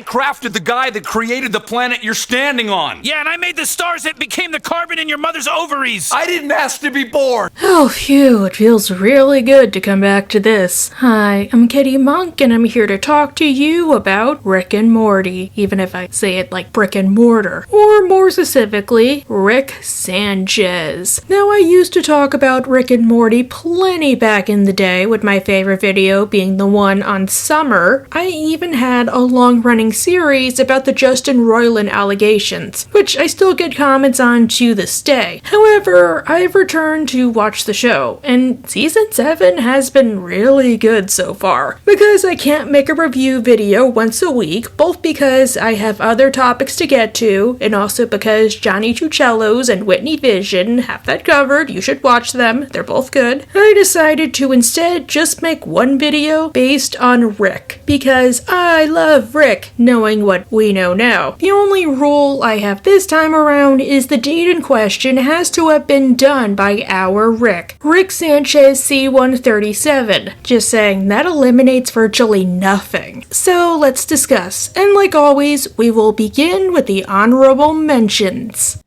crafted the guy that created the planet you're standing on. Yeah, and I made the stars that became the carbon in your mother's ovaries. I didn't ask to be born. Oh, phew, it feels really good to come back to this. Hi, I'm Kitty Monk, and I'm here to talk to you about Rick and Morty, even if I say it like brick and mortar. Or more specifically, Rick Sanchez. Now, I used to talk about Rick and Morty plenty back in the day, with my favorite video being the one on summer. I even had a long-running series about the Justin Roiland allegations, which I still get comments on to this day. However, I've returned to watch the show, and Season 7 has been really good so far. Because I can't make a review video once a week, both because I have other topics to get to, and also because Johnny Tucello's and Whitney Vision have that covered. You should watch them, they're both good. I decided to instead just make one video based on Rick, because I love Rick, knowing what we know now. The only rule I have this time around is the date in question has to have been done by our Rick Sanchez C137. Just saying, that eliminates virtually nothing. So let's discuss, and like always, we will begin with the honorable mentions.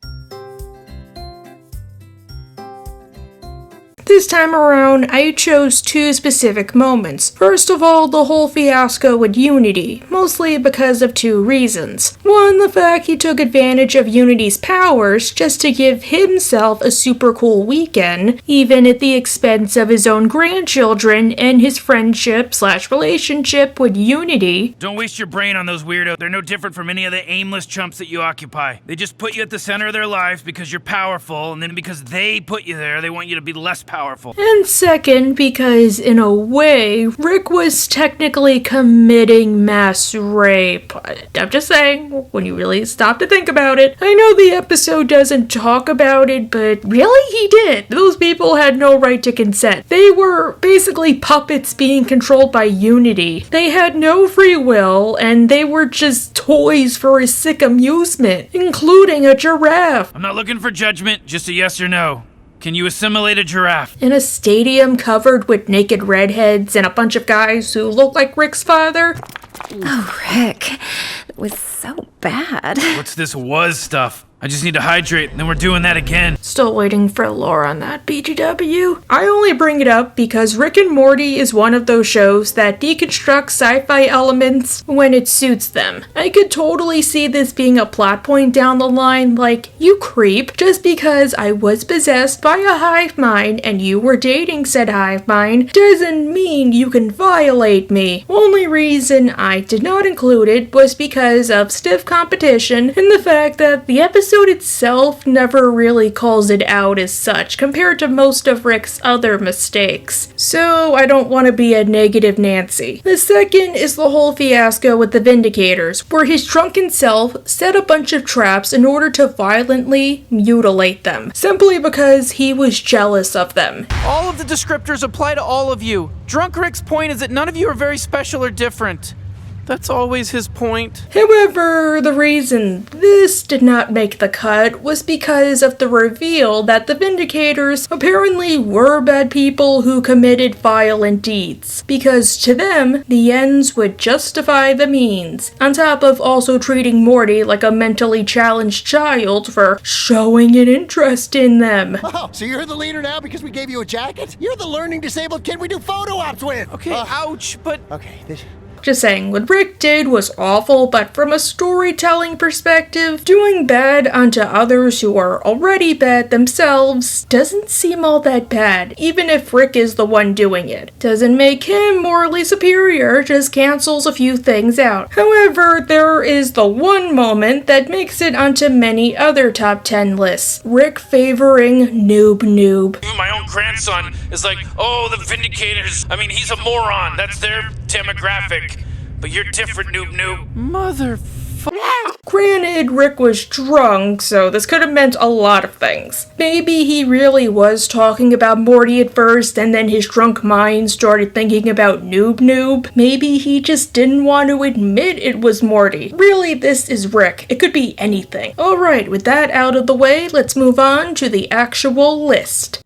This time around, I chose two specific moments. First of all, the whole fiasco with Unity, mostly because of two reasons. One, the fact he took advantage of Unity's powers just to give himself a super cool weekend, even at the expense of his own grandchildren and his friendship/relationship with Unity. Don't waste your brain on those weirdos. They're no different from any of the aimless chumps that you occupy. They just put you at the center of their lives because you're powerful, and then because they put you there, they want you to be less powerful. And second, because in a way, Rick was technically committing mass rape. I'm just saying, when you really stop to think about it. I know the episode doesn't talk about it, but really he did. Those people had no right to consent. They were basically puppets being controlled by Unity. They had no free will, and they were just toys for his sick amusement, including a giraffe. I'm not looking for judgment, just a yes or no. Can you assimilate a giraffe? In a stadium covered with naked redheads and a bunch of guys who look like Rick's father? Oh, Rick, it was so bad. What's this was stuff? I just need to hydrate, and then we're doing that again. Still waiting for lore on that, BGW. I only bring it up because Rick and Morty is one of those shows that deconstructs sci-fi elements when it suits them. I could totally see this being a plot point down the line, like, you creep, just because I was possessed by a hive mind and you were dating said hive mind doesn't mean you can violate me. Only reason I did not include it was because of stiff competition and the fact that the episode itself never really calls it out as such compared to most of Rick's other mistakes. So I don't want to be a negative Nancy. The second is the whole fiasco with the Vindicators, where his drunken self set a bunch of traps in order to violently mutilate them, simply because he was jealous of them. All of the descriptors apply to all of you. Drunk Rick's point is that none of you are very special or different. That's always his point. However, the reason this did not make the cut was because of the reveal that the Vindicators apparently were bad people who committed violent deeds, because to them, the ends would justify the means, on top of also treating Morty like a mentally challenged child for showing an interest in them. Oh, so you're the leader now because we gave you a jacket? You're the learning disabled kid we do photo ops with! Okay, ouch, but... Okay, Just saying, what Rick did was awful, but from a storytelling perspective, doing bad unto others who are already bad themselves doesn't seem all that bad, even if Rick is the one doing it. Doesn't make him morally superior, just cancels a few things out. However, there is the one moment that makes it onto many other top 10 lists. Rick favoring Noob. My own grandson is like, oh, the Vindicators. I mean, he's a moron. That's their demographic. But you're different, noob. Granted, Rick was drunk, so this could have meant a lot of things. Maybe he really was talking about Morty at first, and then his drunk mind started thinking about noob. Maybe he just didn't want to admit it was Morty. Really, this is Rick. It could be anything. Alright, with that out of the way, let's move on to the actual list.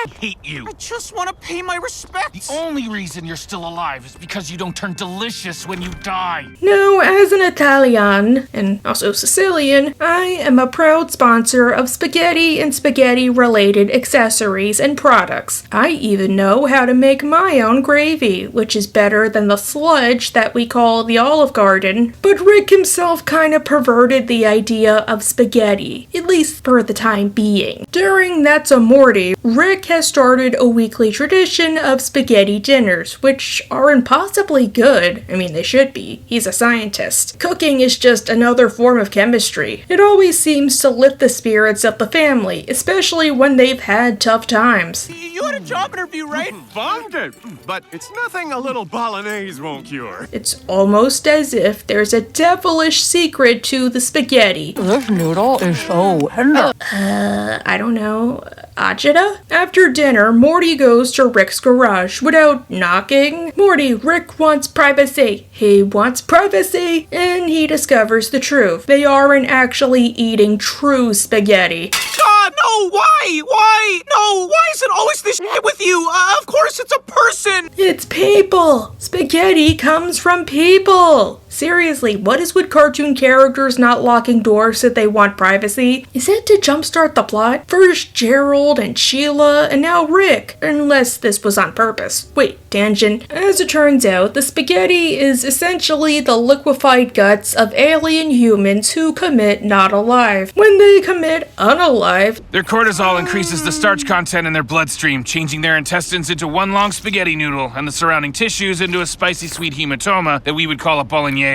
hate you. I just want to pay my respects. The only reason you're still alive is because you don't turn delicious when you die. Now, as an Italian, and also Sicilian, I am a proud sponsor of spaghetti and spaghetti-related accessories and products. I even know how to make my own gravy, which is better than the sludge that we call the Olive Garden. But Rick himself kind of perverted the idea of spaghetti, at least for the time being. During That's a Morty, Rick has started a weekly tradition of spaghetti dinners, which are impossibly good. I mean, they should be. He's a scientist. Cooking is just another form of chemistry. It always seems to lift the spirits of the family, especially when they've had tough times. You had a job interview, right? Bombed it, but it's nothing a little bolognese won't cure. It's almost as if there's a devilish secret to the spaghetti. This noodle is so tender. I don't know, agita? After dinner, Morty goes to Rick's garage without knocking. Morty, Rick wants privacy. He wants privacy, and he discovers the truth. They aren't actually eating true spaghetti. God, no, why? Why? No, why is it always this shit with you? Of course it's a person. It's people! Spaghetti comes from people! Seriously, what is with cartoon characters not locking doors if they want privacy? Is it to jumpstart the plot? First Gerald and Sheila, and now Rick. Unless this was on purpose. Wait, tangent. As it turns out, the spaghetti is essentially the liquefied guts of alien humans who commit not alive. When they commit unalive, Their cortisol increases the starch content in their bloodstream, changing their intestines into one long spaghetti noodle and the surrounding tissues into a spicy sweet hematoma that we would call a bolognese.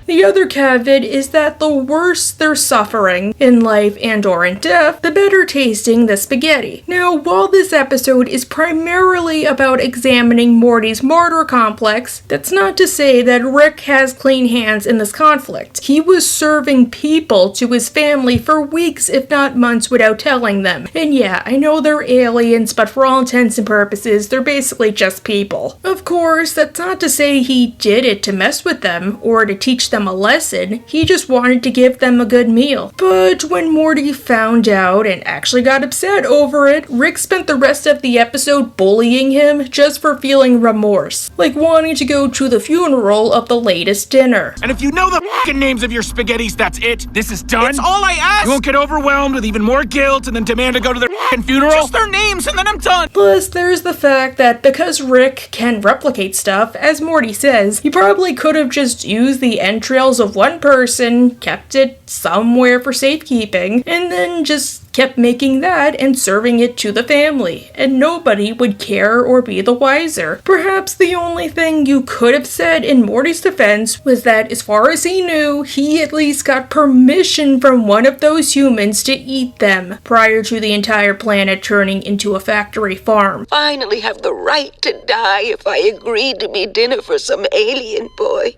the other caveat is that the worse their suffering in life and or in death, the better tasting the spaghetti. Now, while this episode is primarily about examining Morty's martyr complex, that's not to say that Rick has clean hands in this conflict. He was serving people to his family for weeks, if not months, without telling them. And yeah, I know they're aliens, but for all intents and purposes, they're basically just people. Of course, that's not to say he did it to mess with them, or to teach them a lesson. He just wanted to give them a good meal. But when Morty found out and actually got upset over it, Rick spent the rest of the episode bullying him just for feeling remorse. Like wanting to go to the funeral of the latest dinner. And if you know the f***ing names of your spaghettis, that's it. This is done. That's all I asked. You won't get overwhelmed with even more guilt and then demand to go to their f***ing funeral. Just their names and then I'm done. Plus, there's the fact that because Rick can replicate stuff, as Morty says, he probably could have just used the entrails of one person, kept it somewhere for safekeeping, and then just kept making that and serving it to the family, and nobody would care or be the wiser. Perhaps the only thing you could have said in Morty's defense was that as far as he knew, he at least got permission from one of those humans to eat them prior to the entire planet turning into a factory farm. Finally have the right to die if I agreed to be dinner for some alien boy.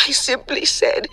I simply said,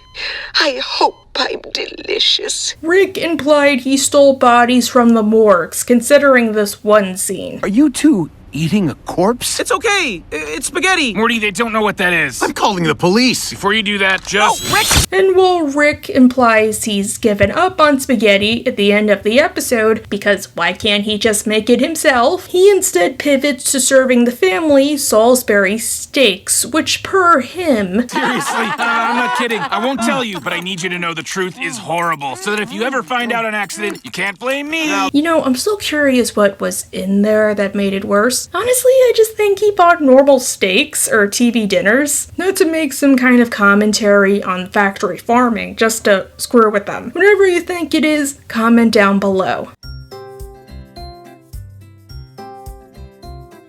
I hope I'm delicious. Rick implied he stole bodies from the morgues, considering this one scene. Are you two eating a corpse? It's okay. It's spaghetti. Morty, they don't know what that is. I'm calling the police. Before you do that, just... Oh, Rick! And while Rick implies he's given up on spaghetti at the end of the episode, because why can't he just make it himself, he instead pivots to serving the family Salisbury steaks, which per him... Seriously, I'm not kidding. I won't tell you, but I need you to know the truth is horrible, so that if you ever find out an accident, you can't blame me. You know, I'm still curious what was in there that made it worse. Honestly, I just think he bought normal steaks or TV dinners, not to make some kind of commentary on factory farming, just to screw with them. Whatever you think it is, comment down below.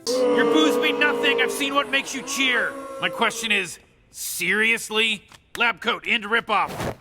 Your booze mean nothing. I've seen what makes you cheer. My question is, seriously? Lab Coat End Ripoff.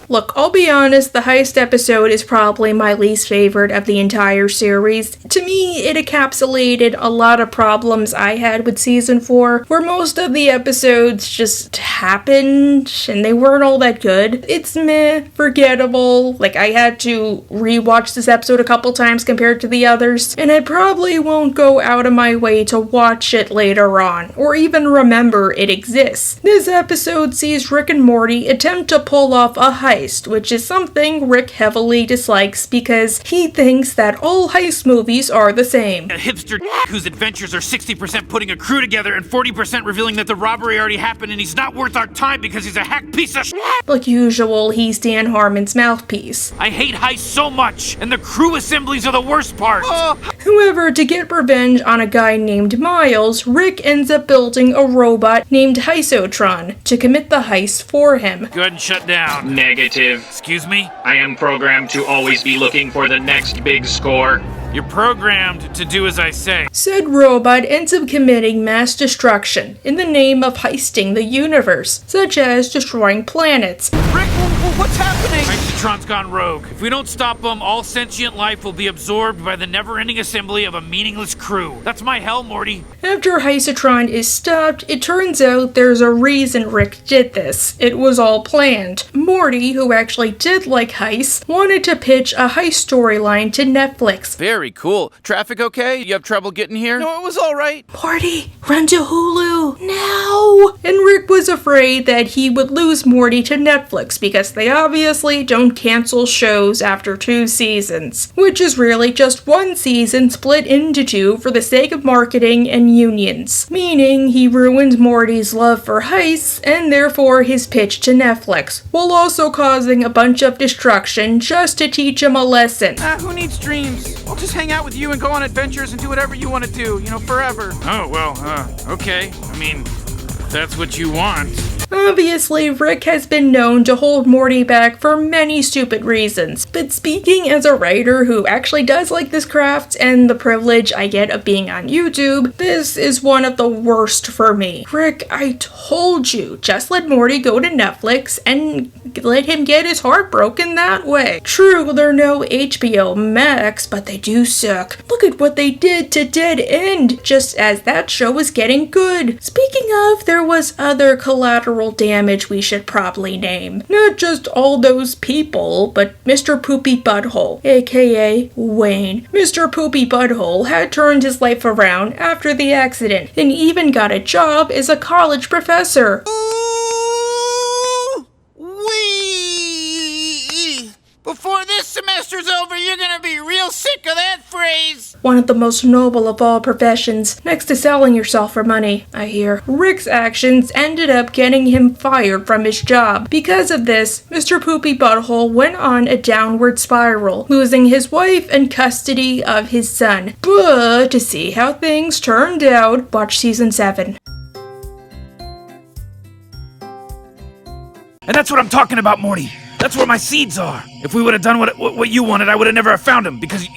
Look, I'll be honest, the heist episode is probably my least favorite of the entire series. To me, it encapsulated a lot of problems I had with season 4, where most of the episodes just happened, and they weren't all that good. It's meh, forgettable, like I had to rewatch this episode a couple times compared to the others, and I probably won't go out of my way to watch it later on, or even remember it exists. This episode sees Rick and Morty attempt to pull off a heist heist, which is something Rick heavily dislikes because he thinks that all heist movies are the same. A hipster whose adventures are 60% putting a crew together and 40% revealing that the robbery already happened and he's not worth our time because he's a hack piece of Like usual, he's Dan Harmon's mouthpiece. I hate heists so much, and the crew assemblies are the worst part. However, to get revenge on a guy named Miles, Rick ends up building a robot named Heisotron to commit the heist for him. Go ahead and shut down. Negative. Excuse me? I am programmed to always be looking for the next big score. You're programmed to do as I say. Said robot ends up committing mass destruction in the name of heisting the universe, such as destroying planets. Rick, what's happening? Heistotron's gone rogue. If we don't stop him, all sentient life will be absorbed by the never-ending assembly of a meaningless crew. That's my hell, Morty. After Heisotron is stopped, it turns out there's a reason Rick did this. It was all planned. Morty, who actually did like heists, wanted to pitch a heist storyline to Netflix. Very cool. Traffic okay? You have trouble getting here? No, it was all right. Morty, run to Hulu now! And Rick was afraid that he would lose Morty to Netflix because they obviously don't cancel shows after 2 seasons, which is really just 1 season split into 2 for the sake of marketing and unions. Meaning he ruined Morty's love for heists and therefore his pitch to Netflix, while also causing a bunch of destruction just to teach him a lesson. Who needs dreams? I'll just hang out with you and go on adventures and do whatever you want to do, forever. Oh, well, okay. I mean, if that's what you want. Obviously, Rick has been known to hold Morty back for many stupid reasons, but speaking as a writer who actually does like this craft and the privilege I get of being on YouTube, this is one of the worst for me. Rick, I told you, just let Morty go to Netflix and let him get his heart broken that way. True, they're no HBO Max, but they do suck. Look at what they did to Dead End, just as that show was getting good. Speaking of, there was other collateral damage we should probably name. Not just all those people, but Mr. Poopy Butthole, aka Wayne. Mr. Poopy Butthole had turned his life around after the accident and even got a job as a college professor. Before this semester's over, you're gonna be real sick of that phrase. One of the most noble of all professions, next to selling yourself for money, I hear. Rick's actions ended up getting him fired from his job. Because of this, Mr. Poopy Butthole went on a downward spiral, losing his wife and custody of his son. But to see how things turned out, watch season 7. And that's what I'm talking about, Morty. That's where my seeds are. If we would have done what you wanted, I would have never found them because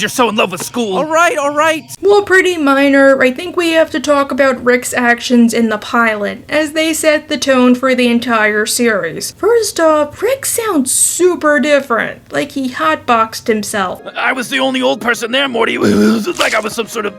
you're so in love with school. All right. Well, pretty minor. I think we have to talk about Rick's actions in the pilot, as they set the tone for the entire series. First off, Rick sounds super different, like he hotboxed himself. I was the only old person there, Morty. It was like I was some sort of,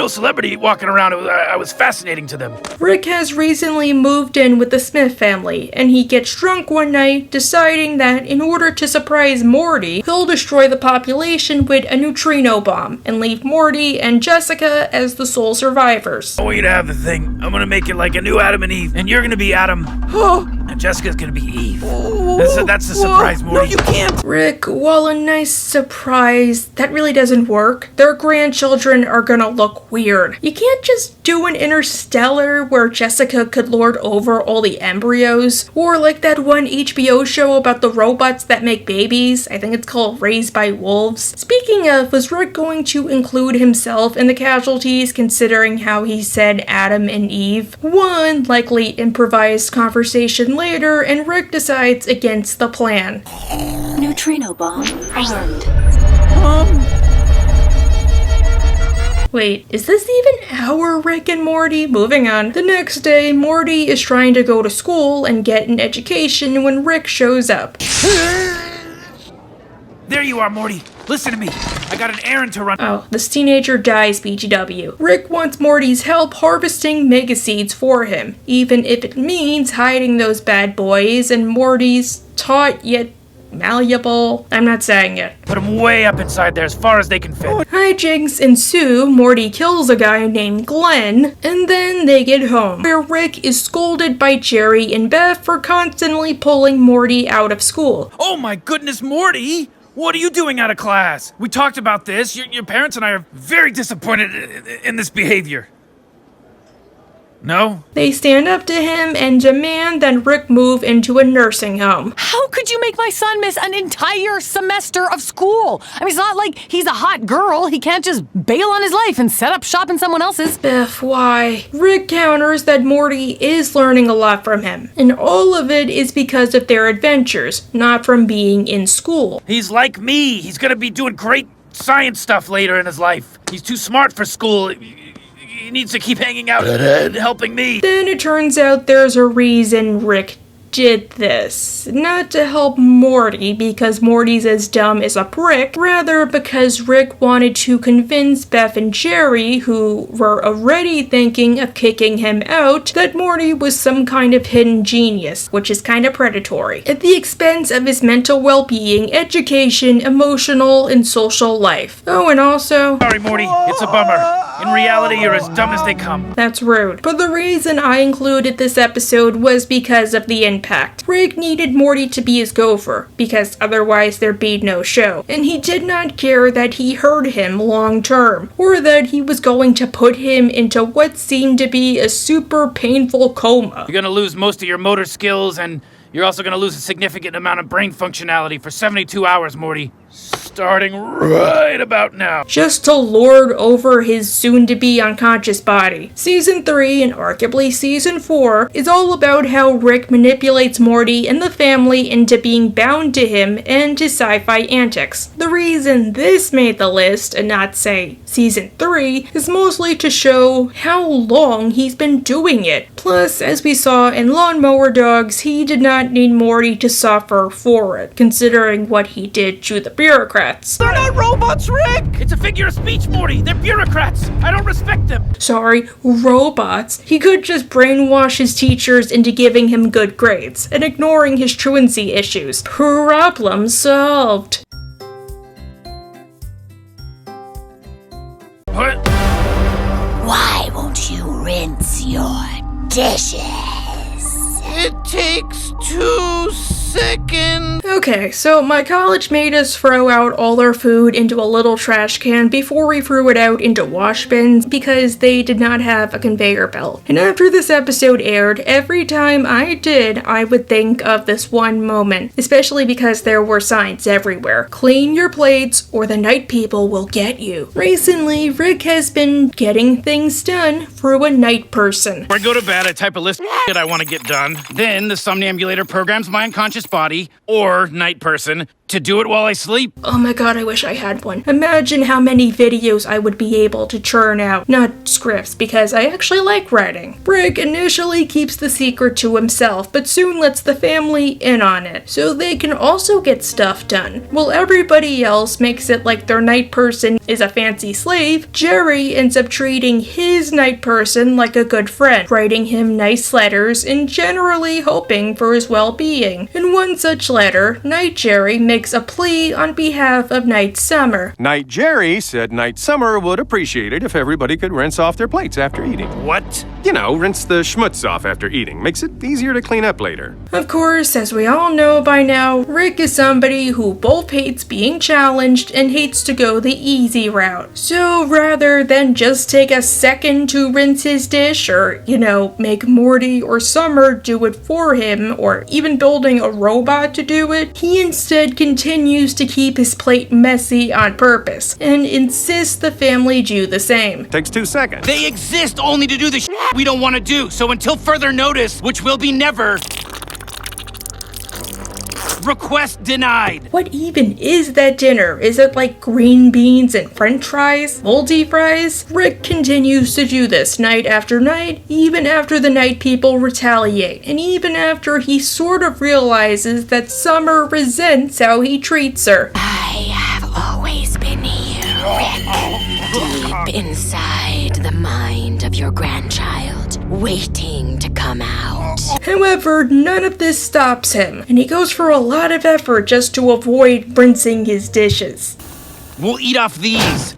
celebrity walking around. I was fascinating to them. Rick has recently moved in with the Smith family, and he gets drunk one night, deciding that in order to surprise Morty, he'll destroy the population with a neutrino bomb and leave Morty and Jessica as the sole survivors. I want you to have the thing. I'm gonna make it like a new Adam and Eve, and you're gonna be Adam. And Jessica's gonna be Eve. That's the surprise, Morty. No, you can't. Rick, while a nice surprise, that really doesn't work. Their grandchildren are gonna look weird. You can't just do an Interstellar where Jessica could lord over all the embryos, or like that one HBO show about the robots that make babies. I think it's called Raised by Wolves. Speaking of, was Rick going to include himself in the casualties considering how he said Adam and Eve? One likely improvised conversation later, and Rick decides against the plan. Neutrino bomb armed. Wait, is this even our Rick and Morty? Moving on. The next day, Morty is trying to go to school and get an education when Rick shows up. There you are, Morty. Listen to me. I got an errand to run. Oh, this teenager dies, BGW. Rick wants Morty's help harvesting mega seeds for him, even if it means hiding those bad boys, and Morty's taught yet malleable. I'm not saying it. Put them way up inside there as far as they can fit. Hijinks ensue. Morty kills a guy named Glenn, and then they get home, where Rick is scolded by Jerry and Beth for constantly pulling Morty out of school. Oh my goodness, Morty! What are you doing out of class? We talked about this. Your parents and I are very disappointed in this behavior. No? They stand up to him and demand that Rick move into a nursing home. How could you make my son miss an entire semester of school? I mean, it's not like he's a hot girl. He can't just bail on his life and set up shop in someone else's. Beth, why? Rick counters that Morty is learning a lot from him, and all of it is because of their adventures, not from being in school. He's like me. He's gonna be doing great science stuff later in his life. He's too smart for school. He needs to keep hanging out and helping me. Then it turns out there's a reason Rick did this. Not to help Morty because Morty's as dumb as a brick, rather because Rick wanted to convince Beth and Jerry, who were already thinking of kicking him out, that Morty was some kind of hidden genius, which is kind of predatory, at the expense of his mental well-being, education, emotional, and social life. Oh, and also... Sorry, Morty. It's a bummer. In reality, you're as dumb as they come. That's rude. But the reason I included this episode was because of the impact. Rick needed Morty to be his gopher, because otherwise there'd be no show. And he did not care that he hurt him long term, or that he was going to put him into what seemed to be a super painful coma. You're gonna lose most of your motor skills, and you're also gonna lose a significant amount of brain functionality for 72 hours, Morty. Starting right about now. Just to lord over his soon-to-be unconscious body. Season 3, and arguably Season 4, is all about how Rick manipulates Morty and the family into being bound to him and to sci-fi antics. The reason this made the list, and not, say, Season 3, is mostly to show how long he's been doing it. Plus, as we saw in Lawnmower Dogs, he did not need Morty to suffer for it, considering what he did to the bureaucrats. They're not robots, Rick! It's a figure of speech, Morty. They're bureaucrats. I don't respect them. Sorry, robots. He could just brainwash his teachers into giving him good grades and ignoring his truancy issues. Problem solved. What? Why won't you rinse your dishes? It takes 2 seconds. Okay, so my college made us throw out all our food into a little trash can before we threw it out into wash bins because they did not have a conveyor belt. And after this episode aired, every time I did, I would think of this one moment, especially because there were signs everywhere. Clean your plates or the night people will get you. Recently, Rick has been getting things done through a night person. Before I go to bed, I type a list of shit I want to get done. Then the somnambulator programs my unconscious body, or night person, to do it while I sleep. Oh my god, I wish I had one. Imagine how many videos I would be able to churn out. Not scripts, because I actually like writing. Rick initially keeps the secret to himself, but soon lets the family in on it, so they can also get stuff done. While everybody else makes it like their night person is a fancy slave, Jerry ends up treating his night person like a good friend, writing him nice letters and generally hoping for his well-being. In one such letter, Night Jerry makes a plea on behalf of Night Summer. Night Jerry said Night Summer would appreciate it if everybody could rinse off their plates after eating. What? You know, rinse the schmutz off after eating. Makes it easier to clean up later. Of course, as we all know by now, Rick is somebody who both hates being challenged and hates to go the easy route. So rather than just take a second to rinse his dish or, make Morty or Summer do it for him, or even building a robot to do it, he instead continues to keep his plate messy on purpose and insists the family do the same. Takes 2 seconds. They exist only to do the shit we don't want to do, so until further notice, which will be never, request denied. What even is that dinner? Is it like green beans and french fries? Moldy fries? Rick continues to do this night after night, even after the night people retaliate, and even after he sort of realizes that Summer resents how he treats her. I have always been here, Rick. Deep inside the mind of your grandchild. waiting to come out. However, none of this stops him, and he goes for a lot of effort just to avoid rinsing his dishes. We'll eat off these.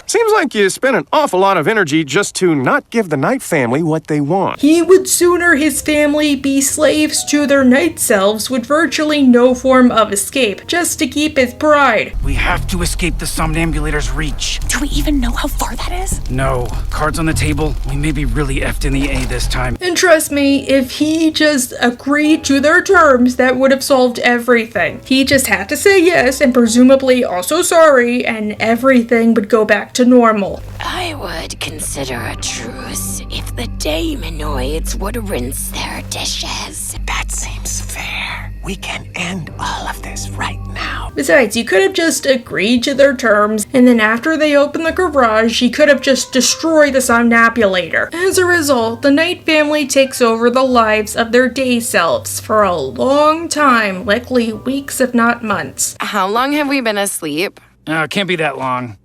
Seems like you spent an awful lot of energy just to not give the Knight family what they want. He would sooner his family be slaves to their night selves with virtually no form of escape, just to keep his pride. We have to escape the somnambulator's reach. Do we even know how far that is? No. Cards on the table. We may be really effed in the A this time. And trust me, if he just agreed to their terms, that would have solved everything. He just had to say yes and presumably also sorry, and everything would go back to normal. I would consider a truce if the Daemonoids would rinse their dishes. That seems fair. We can end all of this right now. Besides, you could have just agreed to their terms, and then after they opened the garage, he could have just destroyed the somnambulator. As a result, the Knight family takes over the lives of their day selves for a long time, likely weeks if not months. How long have we been asleep? It can't be that long.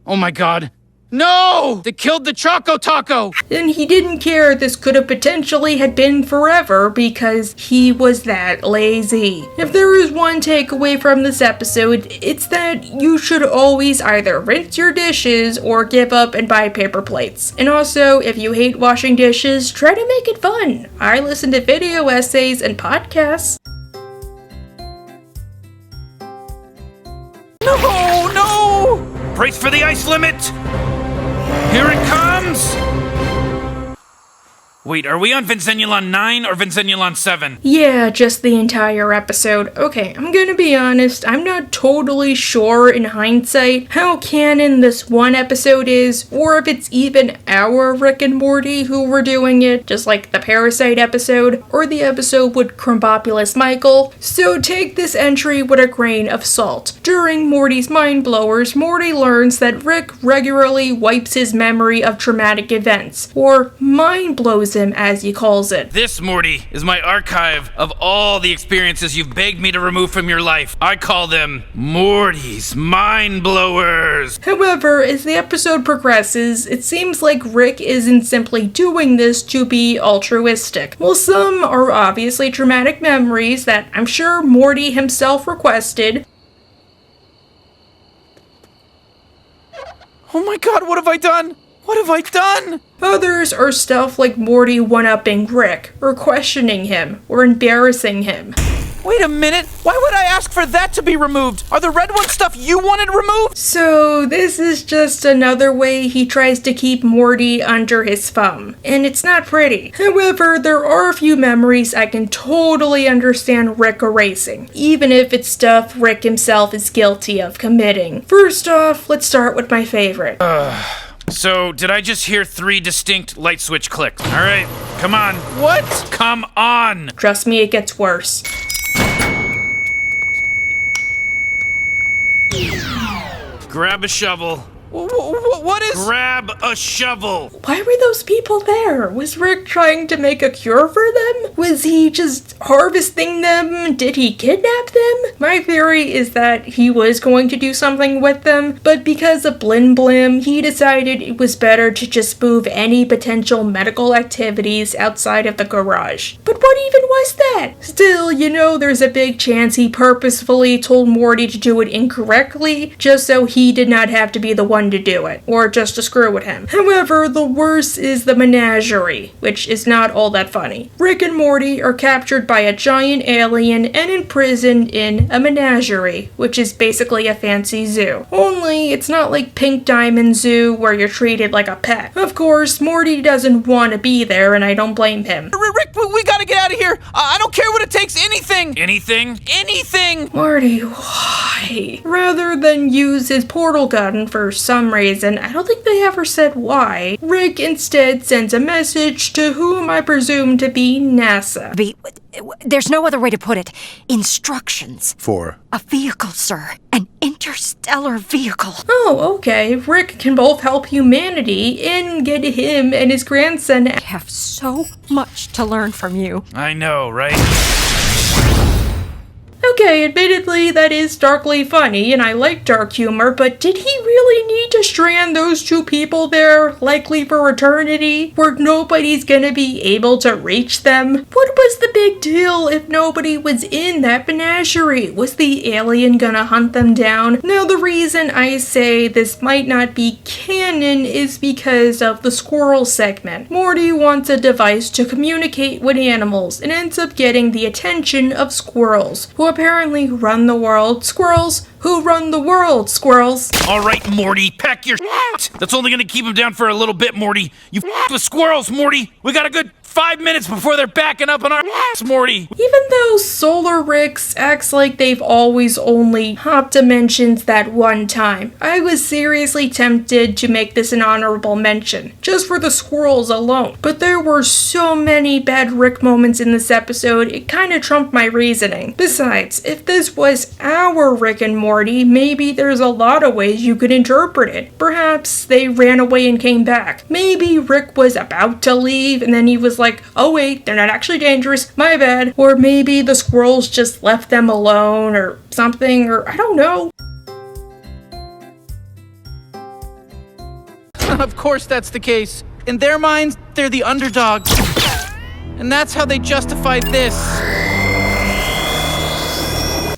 Oh my god. No! They killed the Choco Taco! And he didn't care this could have potentially had been forever because he was that lazy. If there is one takeaway from this episode, it's that you should always either rinse your dishes or give up and buy paper plates. And also, if you hate washing dishes, try to make it fun. I listen to video essays and podcasts. No! Brace for the ice limit! Here it comes! Wait, are we on Vincenulon 9 or Vincenulon 7? Yeah, just the entire episode. Okay, I'm gonna be honest, I'm not totally sure in hindsight how canon this one episode is, or if it's even our Rick and Morty who were doing it, just like the Parasite episode, or the episode with Crumbopulous Michael, so take this entry with a grain of salt. During Morty's Mind Blowers, Morty learns that Rick regularly wipes his memory of traumatic events, or mind blows him as he calls it. This, Morty, is my archive of all the experiences you've begged me to remove from your life. I call them Morty's Mind Blowers. However, as the episode progresses, it seems like Rick isn't simply doing this to be altruistic. While some are obviously traumatic memories that I'm sure Morty himself requested. Oh my god, what have I done? What have I done? Others are stuff like Morty one-upping Rick, or questioning him, or embarrassing him. Wait a minute, why would I ask for that to be removed? Are the red one stuff you wanted removed? So this is just another way he tries to keep Morty under his thumb, and it's not pretty. However, there are a few memories I can totally understand Rick erasing, even if it's stuff Rick himself is guilty of committing. First off, let's start with my favorite. So, did I just hear 3 distinct light switch clicks? Alright, come on. What? Come on! Trust me, it gets worse. Grab a shovel. What is... Grab a shovel! Why were those people there? Was Rick trying to make a cure for them? Was he just harvesting them? Did he kidnap them? My theory is that he was going to do something with them, but because of Blim Blim, he decided it was better to just move any potential medical activities outside of the garage. But what even was that? Still, you know there's a big chance he purposefully told Morty to do it incorrectly, just so he did not have to be the one to do it, or just to screw with him. However, the worst is the menagerie, which is not all that funny. Rick and Morty are captured by a giant alien and imprisoned in a menagerie, which is basically a fancy zoo. Only, it's not like Pink Diamond Zoo where you're treated like a pet. Of course, Morty doesn't want to be there, and I don't blame him. Rick, we gotta get out of here! I don't care what it takes, anything! Anything? Anything! Morty, why? Rather than use his portal gun for some reason, I don't think they ever said why, Rick instead sends a message to whom I presume to be NASA. There's no other way to put it. Instructions. For? A vehicle, sir. An interstellar vehicle. Oh, okay. Rick can both help humanity and get him and his grandson. I have so much to learn from you. I know, right? Okay, admittedly, that is darkly funny, and I like dark humor, but did he really need to strand those two people there, likely for eternity, where nobody's gonna be able to reach them? What was the big deal if nobody was in that menagerie? Was the alien gonna hunt them down? Now, the reason I say this might not be canon is because of the squirrel segment. Morty wants a device to communicate with animals and ends up getting the attention of squirrels, who apparently run the world. Squirrels who run the world, squirrels. All right, Morty, pack your shit. That's only gonna keep him down for a little bit, Morty. You with squirrels, Morty. We got a good 5 minutes before they're backing up on our ass, Morty. Even though Solar Rix acts like they've always only hopped dimensions that one time, I was seriously tempted to make this an honorable mention, just for the squirrels alone. But there were so many bad Rick moments in this episode, it kinda trumped my reasoning. Besides, if this was our Rick and Morty, maybe there's a lot of ways you could interpret it. Perhaps they ran away and came back. Maybe Rick was about to leave and then he was like, oh wait, they're not actually dangerous, my bad. Or maybe the squirrels just left them alone or something, or I don't know. Of course that's the case. In their minds, they're the underdogs. And that's how they justify this.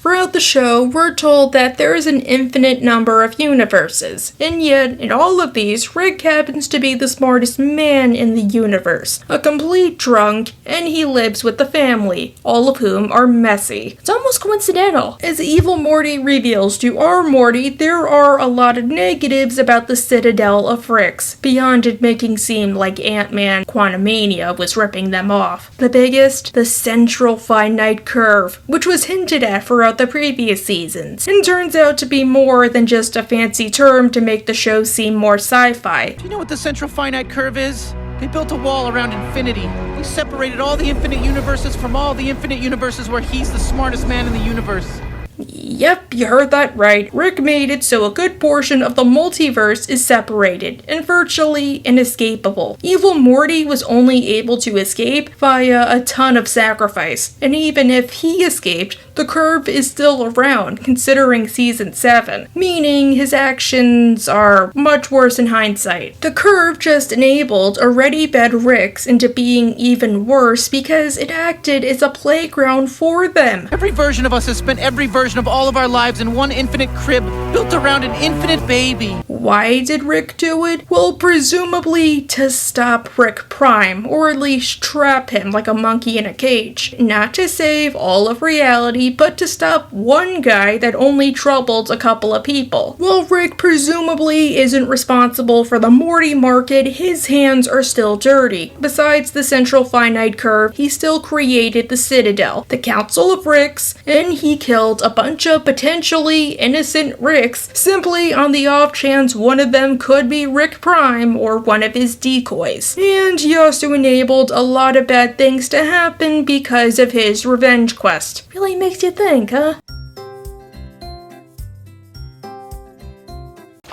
Throughout the show, we're told that there is an infinite number of universes, and yet, in all of these, Rick happens to be the smartest man in the universe, a complete drunk, and he lives with the family, all of whom are messy. It's almost coincidental. As evil Morty reveals to our Morty, there are a lot of negatives about the citadel of Ricks, beyond it making seem like Ant-Man Quantumania was ripping them off. The biggest? The central finite curve, which was hinted at throughout the previous seasons, and turns out to be more than just a fancy term to make the show seem more sci-fi. Do you know what the central finite curve is? They built a wall around infinity. They separated all the infinite universes from all the infinite universes where he's the smartest man in the universe. Yep, you heard that right. Rick made it so a good portion of the multiverse is separated and virtually inescapable. Evil Morty was only able to escape via a ton of sacrifice, and even if he escaped, the curve is still around, considering Season 7, meaning his actions are much worse in hindsight. The curve just enabled already bad Ricks into being even worse because it acted as a playground for them. Every version of us has spent every version of all of our lives in one infinite crib built around an infinite baby. Why did Rick do it? Well, presumably to stop Rick Prime, or at least trap him like a monkey in a cage. Not to save all of reality, but to stop one guy that only troubled a couple of people. While Rick presumably isn't responsible for the Morty market, his hands are still dirty. Besides the central finite curve, he still created the Citadel, the Council of Ricks, and he killed a bunch of potentially innocent Ricks simply on the off chance one of them could be Rick Prime or one of his decoys. And he also enabled a lot of bad things to happen because of his revenge quest. Really makes you think, huh?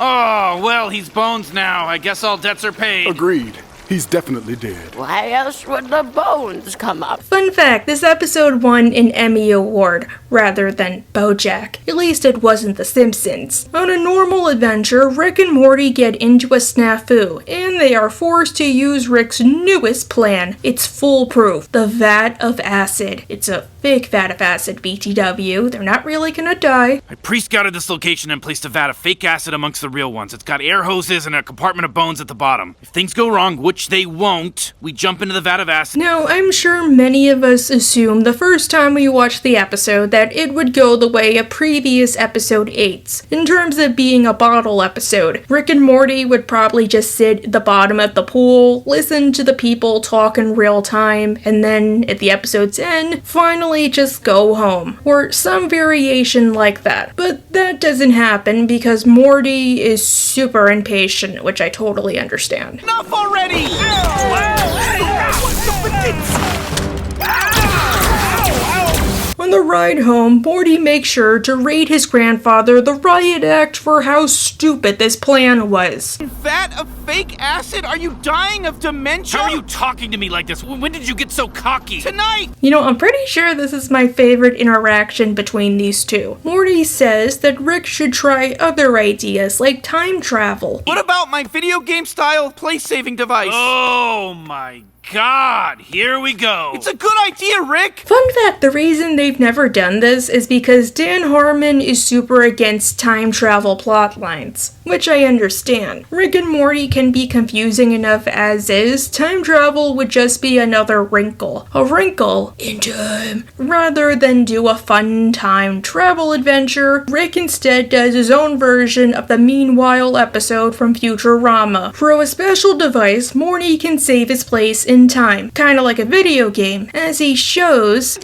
Oh, well, he's bones now. I guess all debts are paid. Agreed. He's definitely dead. Why else would the bones come up? Fun fact, this episode won an Emmy Award rather than BoJack. At least it wasn't The Simpsons. On a normal adventure, Rick and Morty get into a snafu, and they are forced to use Rick's newest plan. It's foolproof. The vat of acid. It's a fake vat of acid, BTW. They're not really gonna die. I pre-scouted this location and placed a vat of fake acid amongst the real ones. It's got air hoses and a compartment of bones at the bottom. If things go wrong, which they won't, we jump into the vat of acid. Now, I'm sure many of us assumed the first time we watched the episode that it would go the way of previous episode 8s. In terms of being a bottle episode, Rick and Morty would probably just sit at the bottom of the pool, listen to the people talk in real time, and then at the episode's end, finally just go home. Or some variation like that. But that doesn't happen because Morty is super impatient, which I totally understand. Enough already! On the ride home, Morty makes sure to read his grandfather the riot act for how stupid this plan was. Vat of fake acid? Are you dying of dementia? How are you talking to me like this? When did you get so cocky? Tonight! You know, I'm pretty sure this is my favorite interaction between these two. Morty says that Rick should try other ideas like time travel. What about my video game style place-saving device? Oh my God, here we go. It's a good idea, Rick! Fun fact, the reason they've never done this is because Dan Harmon is super against time travel plot lines, which I understand. Rick and Morty can be confusing enough as is. Time travel would just be another wrinkle. A wrinkle in time. Rather than do a fun time travel adventure, Rick instead does his own version of the Meanwhile episode from Futurama. Through a special device, Morty can save his place in time, kinda like a video game, as he shows.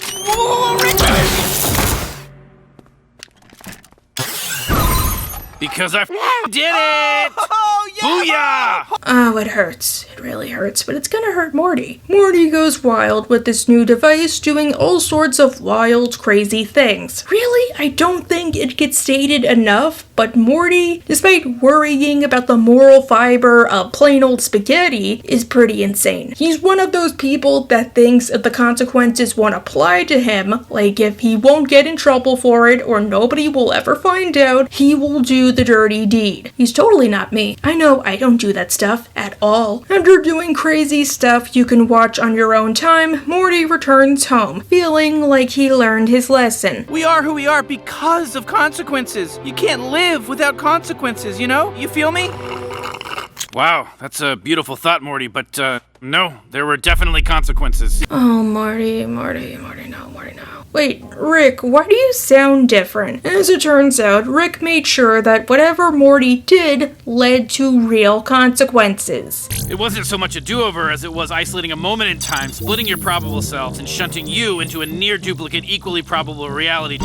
Because I did it! Oh, yeah! Booyah! Oh, it hurts. It really hurts, but it's gonna hurt Morty. Morty goes wild with this new device, doing all sorts of wild, crazy things. Really, I don't think it gets stated enough, but Morty, despite worrying about the moral fiber of plain old spaghetti, is pretty insane. He's one of those people that thinks if the consequences won't apply to him, like if he won't get in trouble for it or nobody will ever find out, he will do the dirty deed. He's totally not me. I know I don't do that stuff at all. After doing crazy stuff you can watch on your own time, Morty returns home, feeling like he learned his lesson. We are who we are because of consequences. You can't live without consequences, you know? You feel me? Wow, that's a beautiful thought, Morty, but, no, there were definitely consequences. Oh, Morty, no. Wait, Rick, why do you sound different? As it turns out, Rick made sure that whatever Morty did led to real consequences. It wasn't so much a do-over as it was isolating a moment in time, splitting your probable selves, and shunting you into a near-duplicate, equally probable reality.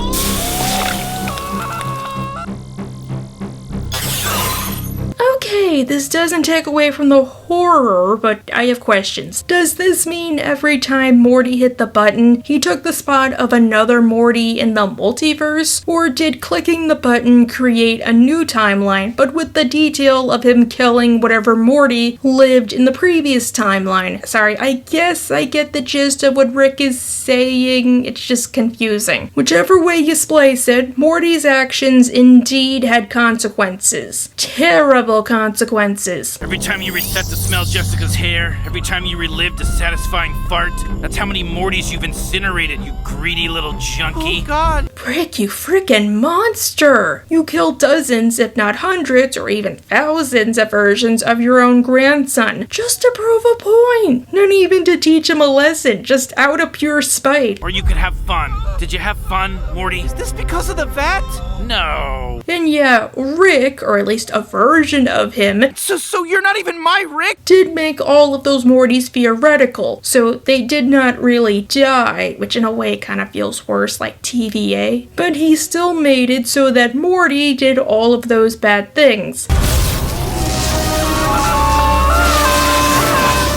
Okay, this doesn't take away from the horror, but I have questions. Does this mean every time Morty hit the button, he took the spot of another Morty in the multiverse? Or did clicking the button create a new timeline, but with the detail of him killing whatever Morty lived in the previous timeline? Sorry, I guess I get the gist of what Rick is saying, it's just confusing. Whichever way you splice it, Morty's actions indeed had consequences. Terrible consequences. Every time you reset to smell Jessica's hair, every time you relived a satisfying fart, that's how many Mortys you've incinerated, you greedy little junkie. Oh, God. Rick, you freaking monster! You killed dozens, if not hundreds, or even thousands of versions of your own grandson, just to prove a point. Not even to teach him a lesson, just out of pure spite. Or you could have fun. Did you have fun, Morty? Is this because of the vat? No. And yeah, Rick, or at least a version of him, So you're not even my Rick? did make all of those Mortys theoretical, so they did not really die, which in a way kind of feels worse, like TVA. But he still made it so that Morty did all of those bad things.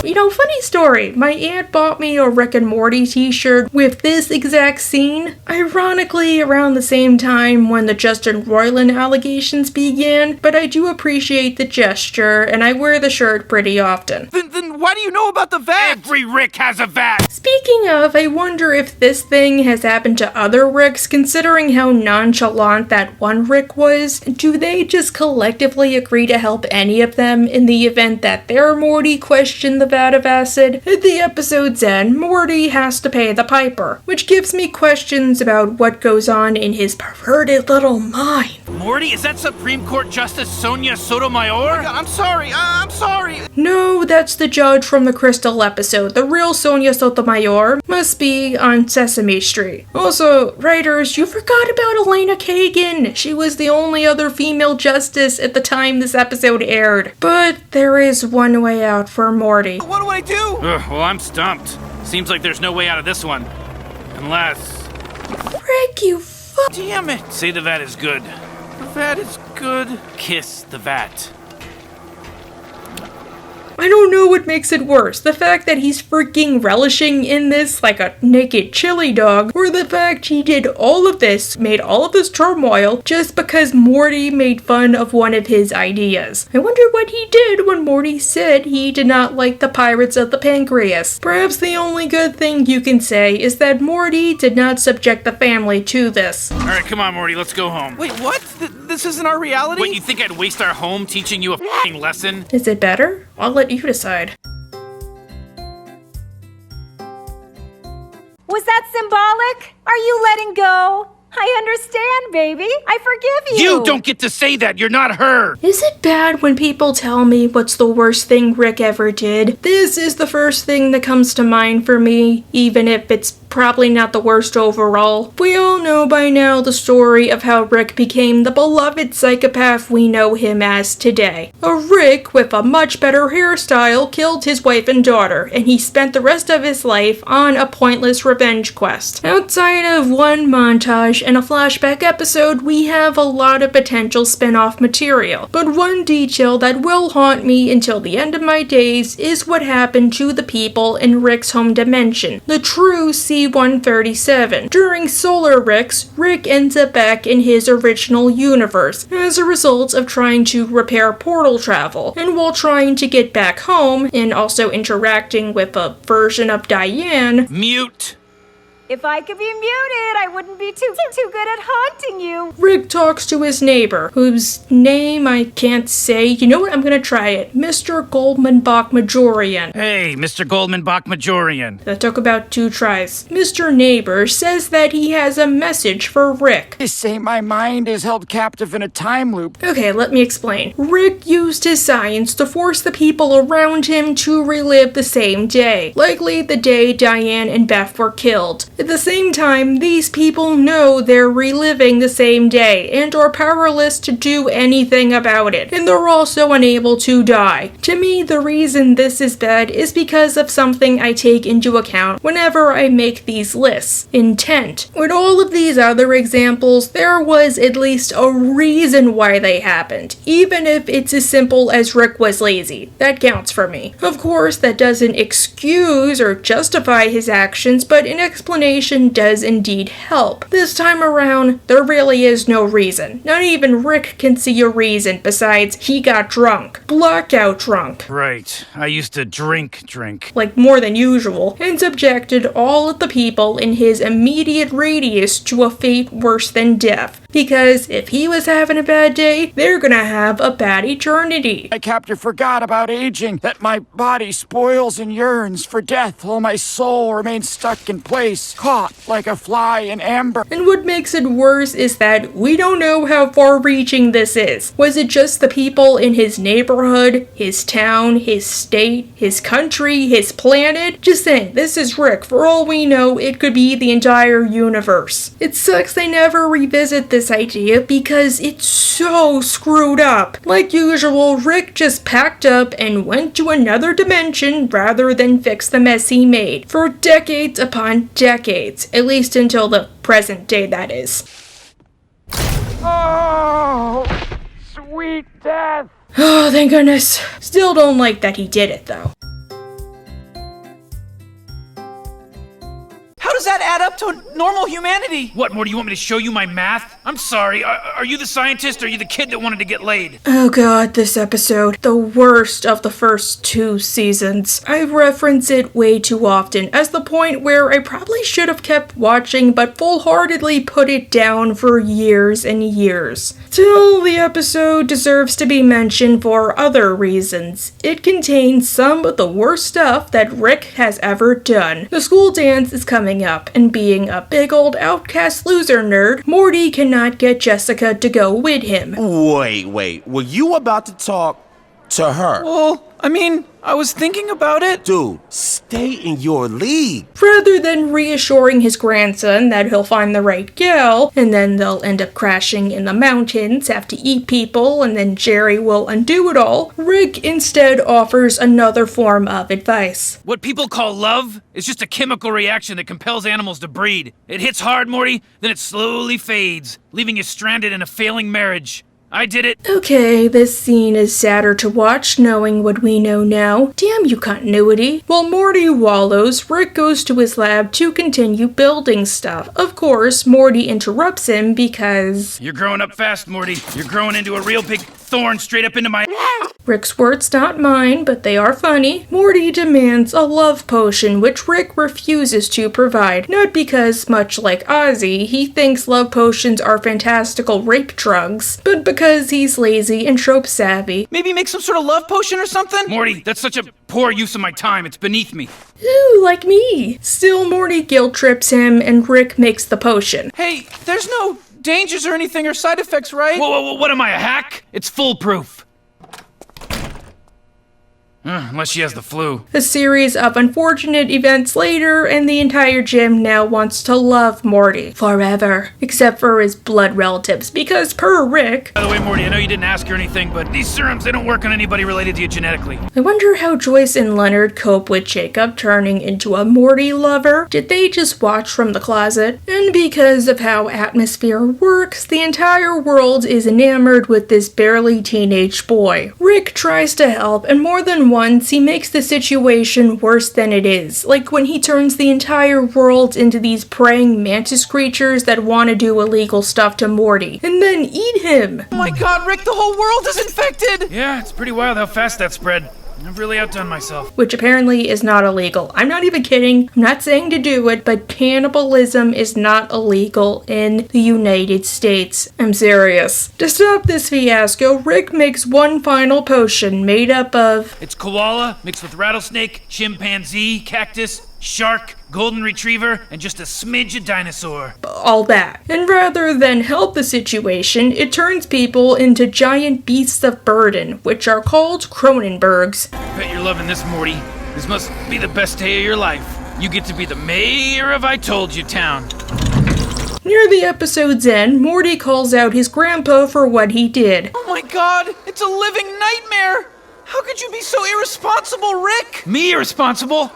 You know, funny story, my aunt bought me a Rick and Morty t-shirt with this exact scene, ironically around the same time when the Justin Roiland allegations began, but I do appreciate the gesture, and I wear the shirt pretty often. Then why do you know about the vat? Every Rick has a vat! Speaking of, I wonder if this thing has happened to other Ricks, considering how nonchalant that one Rick was. Do they just collectively agree to help any of them in the event that their Morty questioned the vat of acid? At the episode's end, Morty has to pay the piper, which gives me questions about what goes on in his perverted little mind. Morty, is that Supreme Court Justice Sonia Sotomayor? Oh my God, I'm sorry. No, that's the judge from the Crystal episode. The real Sonia Sotomayor must be on Sesame Street. Also, writers, you forgot about Elena Kagan. She was the only other female justice at the time this episode aired. But there is one way out for Morty. What do I do? Well, I'm stumped. Seems like there's no way out of this one. Unless... Rick, you Damn it. Say the vat is good. The vat is good. Kiss the vat. I don't know what makes it worse, the fact that he's freaking relishing in this like a naked chili dog, or the fact he did all of this, made all of this turmoil, just because Morty made fun of one of his ideas. I wonder what he did when Morty said he did not like the Pirates of the Pancreas. Perhaps the only good thing you can say is that Morty did not subject the family to this. Alright, come on, Morty, let's go home. Wait, what? This isn't our reality? What, you think I'd waste our home teaching you a f***ing lesson? Is it better? I'll let you decide. Was that symbolic? Are you letting go? I understand, baby. I forgive you. You don't get to say that. You're not her. Is it bad when people tell me what's the worst thing Rick ever did? This is the first thing that comes to mind for me, even if it's probably not the worst overall. We all know by now the story of how Rick became the beloved psychopath we know him as today. A Rick with a much better hairstyle killed his wife and daughter, and he spent the rest of his life on a pointless revenge quest. Outside of one montage and a flashback episode, we have a lot of potential spin-off material, but one detail that will haunt me until the end of my days is what happened to the people in Rick's home dimension, the True C137. During Solar Rick's, Rick ends up back in his original universe as a result of trying to repair portal travel, and while trying to get back home and also interacting with a version of Diane. Mute! If I could be muted, I wouldn't be too good at haunting you. Rick talks to his neighbor, whose name I can't say. You know what? I'm gonna try it. Mr. Goldman Bach-Majorian. Hey, Mr. Goldman Bach-Majorian. That took about 2 tries. Mr. Neighbor says that he has a message for Rick. They say my mind is held captive in a time loop. Okay, let me explain. Rick used his science to force the people around him to relive the same day. Likely the day Diane and Beth were killed. At the same time, these people know they're reliving the same day and are powerless to do anything about it, and they're also unable to die. To me, the reason this is bad is because of something I take into account whenever I make these lists: intent. With all of these other examples, there was at least a reason why they happened, even if it's as simple as Rick was lazy. That counts for me. Of course, that doesn't excuse or justify his actions, but an explanation does indeed help. This time around, there really is no reason. Not even Rick can see a reason besides he got drunk. Blackout drunk. Right. I used to drink. Like more than usual, and subjected all of the people in his immediate radius to a fate worse than death. Because if he was having a bad day, they're gonna have a bad eternity. My captor forgot about aging, that my body spoils and yearns for death while my soul remains stuck in place, caught like a fly in amber. And what makes it worse is that we don't know how far-reaching this is. Was it just the people in his neighborhood, his town, his state, his country, his planet? Just saying, this is Rick. For all we know, it could be the entire universe. It sucks they never revisit this idea because it's so screwed up. Like usual, Rick just packed up and went to another dimension rather than fix the mess he made. For decades upon decades. At least until the present day, that is. Oh, sweet death. Oh, thank goodness. Still don't like that he did it, though. How does that add up to normal humanity? What, Morty, you want me to show you my math? I'm sorry, are you the scientist or are you the kid that wanted to get laid? Oh god, this episode. The worst of the first 2 seasons. I reference it way too often, as the point where I probably should have kept watching but full-heartedly put it down for years and years. Still, the episode deserves to be mentioned for other reasons. It contains some of the worst stuff that Rick has ever done. The school dance is coming up, and being a big old outcast loser nerd, Morty cannot get Jessica to go with him. Wait, were you about to talk to her? Well, I mean, I was thinking about it. Dude, stay in your league. Rather than reassuring his grandson that he'll find the right gal, and then they'll end up crashing in the mountains, have to eat people, and then Jerry will undo it all, Rick instead offers another form of advice. What people call love is just a chemical reaction that compels animals to breed. It hits hard, Morty, then it slowly fades, leaving you stranded in a failing marriage. I did it. Okay, this scene is sadder to watch, knowing what we know now. Damn you, continuity. While Morty wallows, Rick goes to his lab to continue building stuff. Of course, Morty interrupts him because... You're growing up fast, Morty. You're growing into a real big thorn straight up into my... Rick's words, not mine, but they are funny. Morty demands a love potion, which Rick refuses to provide. Not because, much like Ozzy, he thinks love potions are fantastical rape drugs, but because he's lazy and trope savvy. Maybe make some sort of love potion or something? Morty, that's such a poor use of my time. It's beneath me. Ooh, like me. Still, Morty guilt trips him, and Rick makes the potion. Hey, there's no dangers or anything or side effects, right? Whoa, what am I, a hack? It's foolproof. Unless she has the flu. A series of unfortunate events later, and the entire gym now wants to love Morty forever. Except for his blood relatives, because per Rick... By the way, Morty, I know you didn't ask or anything, but these serums, they don't work on anybody related to you genetically. I wonder how Joyce and Leonard cope with Jacob turning into a Morty lover. Did they just watch from the closet? And because of how atmosphere works, the entire world is enamored with this barely teenage boy. Rick tries to help, and more than once, he makes the situation worse than it is. Like when he turns the entire world into these praying mantis creatures that want to do illegal stuff to Morty, and then eat him. Oh my god, Rick, the whole world is infected! Yeah, it's pretty wild how fast that spread. I've really outdone myself. Which apparently is not illegal. I'm not even kidding. I'm not saying to do it, but cannibalism is not illegal in the United States. I'm serious. To stop this fiasco, Rick makes one final potion made up of... It's koala mixed with rattlesnake, chimpanzee, cactus, shark, golden retriever, and just a smidge of dinosaur. All that. And rather than help the situation, it turns people into giant beasts of burden, which are called Cronenbergs. Bet you're loving this, Morty. This must be the best day of your life. You get to be the mayor of I Told You Town. Near the episode's end, Morty calls out his grandpa for what he did. Oh my god, it's a living nightmare! How could you be so irresponsible, Rick? Me irresponsible?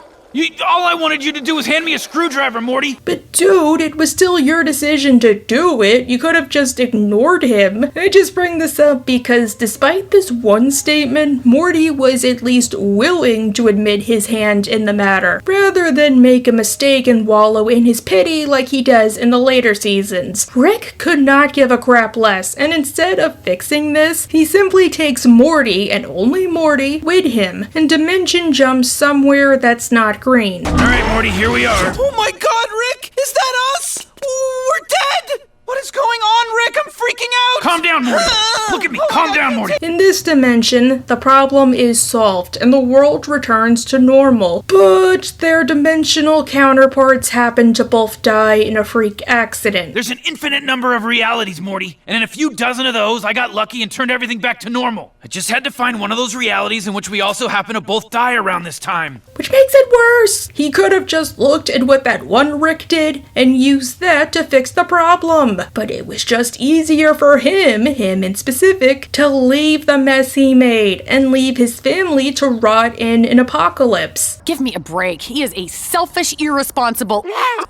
All I wanted you to do was hand me a screwdriver, Morty. But dude, it was still your decision to do it. You could have just ignored him. I just bring this up because despite this one statement, Morty was at least willing to admit his hand in the matter, rather than make a mistake and wallow in his pity like he does in the later seasons. Rick could not give a crap less, and instead of fixing this, he simply takes Morty, and only Morty, with him, and dimension jumps somewhere that's not green. Alright, Morty, here we are. Oh my god, Rick! Is that us? We're dead! What is going on, Rick? I'm freaking out! Calm down, Morty! Look at me! Calm down, Morty! In this dimension, the problem is solved and the world returns to normal. But their dimensional counterparts happen to both die in a freak accident. There's an infinite number of realities, Morty. And in a few dozen of those, I got lucky and turned everything back to normal. I just had to find one of those realities in which we also happen to both die around this time. Which makes it worse! He could have just looked at what that one Rick did and used that to fix the problem. But it was just easier for him in specific, to leave the mess he made and leave his family to rot in an apocalypse. Give me a break. He is a selfish, irresponsible,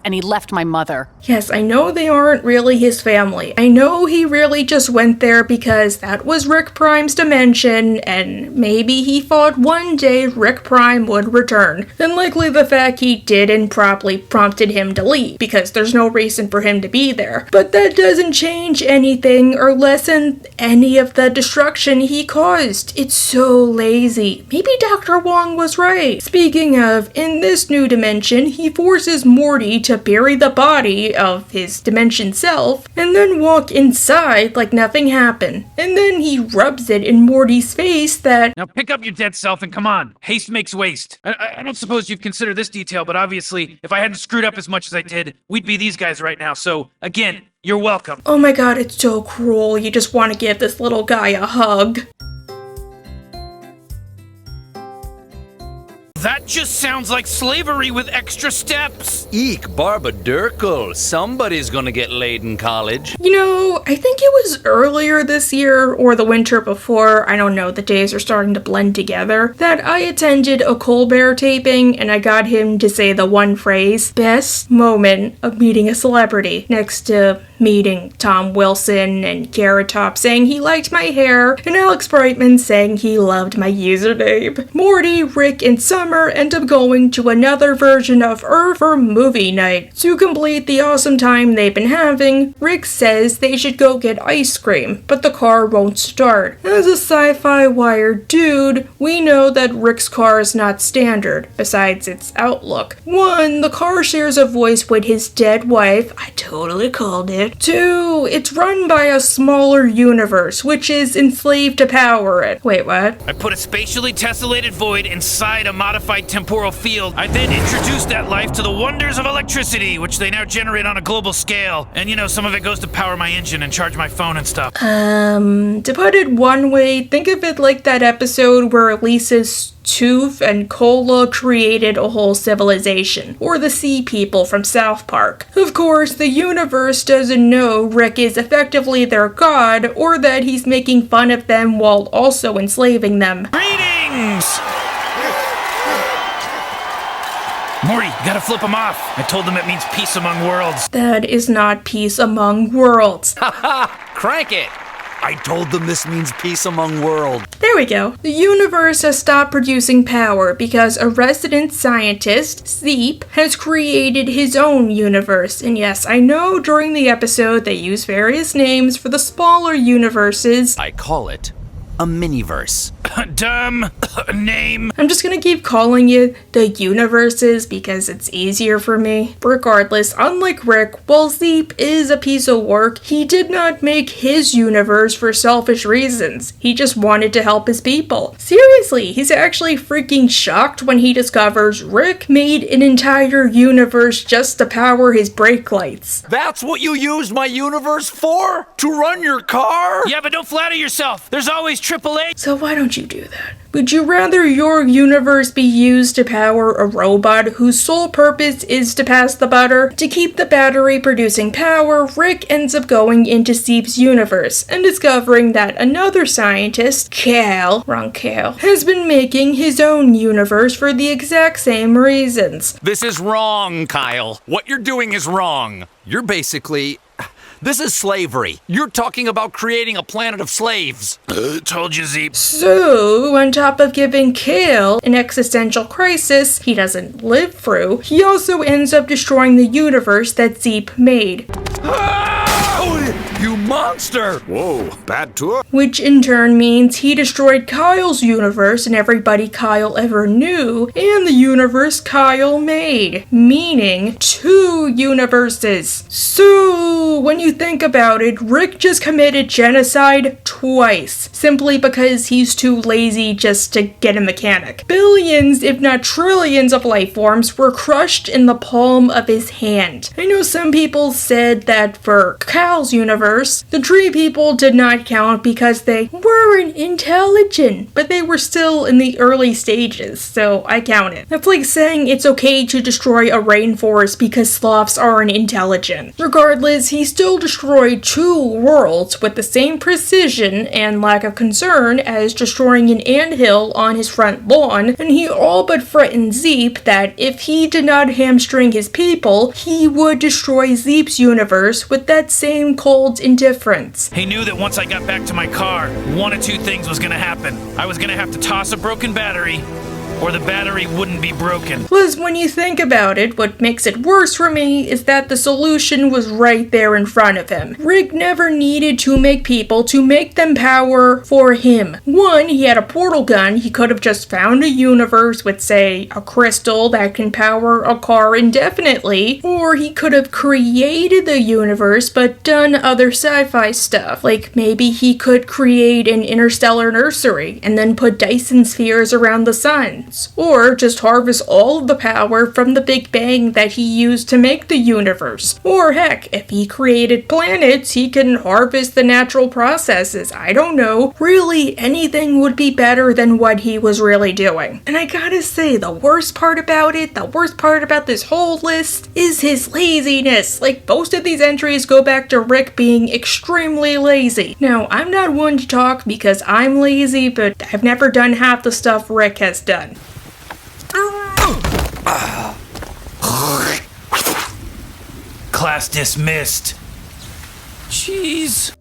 and he left my mother. Yes, I know they aren't really his family. I know he really just went there because that was Rick Prime's dimension, and maybe he thought one day Rick Prime would return. And likely the fact he didn't probably prompted him to leave, because there's no reason for him to be there. But that doesn't change anything or lessen any of the destruction he caused. It's so lazy. Maybe Dr. Wong was right. Speaking of, in this new dimension, he forces Morty to bury the body of his dimension self and then walk inside like nothing happened. And then he rubs it in Morty's face that... Now pick up your dead self and come on. Haste makes waste. I don't suppose you've considered this detail, but obviously, if I hadn't screwed up as much as I did, we'd be these guys right now. So, again, you're welcome. Oh my god, it's so cruel. You just want to give this little guy a hug. That just sounds like slavery with extra steps. Eek, Barbadurkle. Somebody's gonna get laid in college. You know, I think it was earlier this year or the winter before, I don't know, the days are starting to blend together, that I attended a Colbert taping and I got him to say the one phrase, best moment of meeting a celebrity, next to meeting Tom Wilson and Carrot Top saying he liked my hair and Alex Brightman saying he loved my username. Morty, Rick, and Summer end up going to another version of Earth for movie night. To complete the awesome time they've been having, Rick says they should go get ice cream, but the car won't start. As a sci-fi wired dude, we know that Rick's car is not standard, besides its outlook. 1, the car shares a voice with his dead wife, I totally called it. 2, it's run by a smaller universe, which is enslaved to power it. Wait, what? I put a spatially tessellated void inside a modified temporal field. I then introduced that life to the wonders of electricity, which they now generate on a global scale. And you know, some of it goes to power my engine and charge my phone and stuff. To put it one way, think of it like that episode where Lisa's Tooth and Cola created a whole civilization, or the Sea People from South Park. Of course, the universe doesn't know Rick is effectively their god, or that he's making fun of them while also enslaving them. Greetings! Morty, you gotta flip him off. I told them it means peace among worlds. That is not peace among worlds. Haha! Crank it! I told them this means peace among worlds. There we go. The universe has stopped producing power because a resident scientist, Zeep, has created his own universe. And yes, I know during the episode they use various names for the smaller universes. I call it a miniverse. Dumb name. I'm just gonna keep calling it the universes because it's easier for me. Regardless, unlike Rick, while Zeep is a piece of work, he did not make his universe for selfish reasons. He just wanted to help his people. Seriously, he's actually freaking shocked when he discovers Rick made an entire universe just to power his brake lights. That's what you used my universe for? To run your car? Yeah, but don't flatter yourself. There's always AAA. So why don't you do that? Would you rather your universe be used to power a robot whose sole purpose is to pass the butter? To keep the battery producing power, Rick ends up going into Zeep's universe and discovering that another scientist, Cal, has been making his own universe for the exact same reasons. This is wrong, Kyle. What you're doing is wrong. You're basically... This is slavery. You're talking about creating a planet of slaves. Told you, Zeep. So, on top of giving Cal an existential crisis he doesn't live through, he also ends up destroying the universe that Zeep made. You monster! Whoa, bad tour. Which in turn means he destroyed Kyle's universe and everybody Kyle ever knew, and the universe Kyle made. Meaning, 2 universes. So, when you think about it, Rick just committed genocide twice, simply because he's too lazy just to get a mechanic. Billions, if not trillions of life forms were crushed in the palm of his hand. I know some people said that for Cal's universe, the tree people did not count because they weren't intelligent, but they were still in the early stages, so I count it. That's like saying it's okay to destroy a rainforest because sloths aren't intelligent. Regardless, he still destroyed 2 worlds with the same precision and lack of concern as destroying an anthill on his front lawn, and he all but threatened Zeep that if he did not hamstring his people, he would destroy Zeep's universe with that same cold indifference. He knew that once I got back to my car, 1 of 2 things was gonna happen. I was gonna have to toss a broken battery, or the battery wouldn't be broken. Plus, when you think about it, what makes it worse for me is that the solution was right there in front of him. Rick never needed to make people to make them power for him. 1, he had a portal gun. He could have just found a universe with, say, a crystal that can power a car indefinitely, or he could have created the universe but done other sci-fi stuff. Like, maybe he could create an interstellar nursery and then put Dyson spheres around the sun. planets. Or just harvest all of the power from the Big Bang that he used to make the universe. Or heck, if he created planets, he can harvest the natural processes. I don't know. Really, anything would be better than what he was really doing. And I gotta say, the worst part about this whole list is his laziness. Like, most of these entries go back to Rick being extremely lazy. Now, I'm not one to talk because I'm lazy, but I've never done half the stuff Rick has done. Class dismissed. Jeez.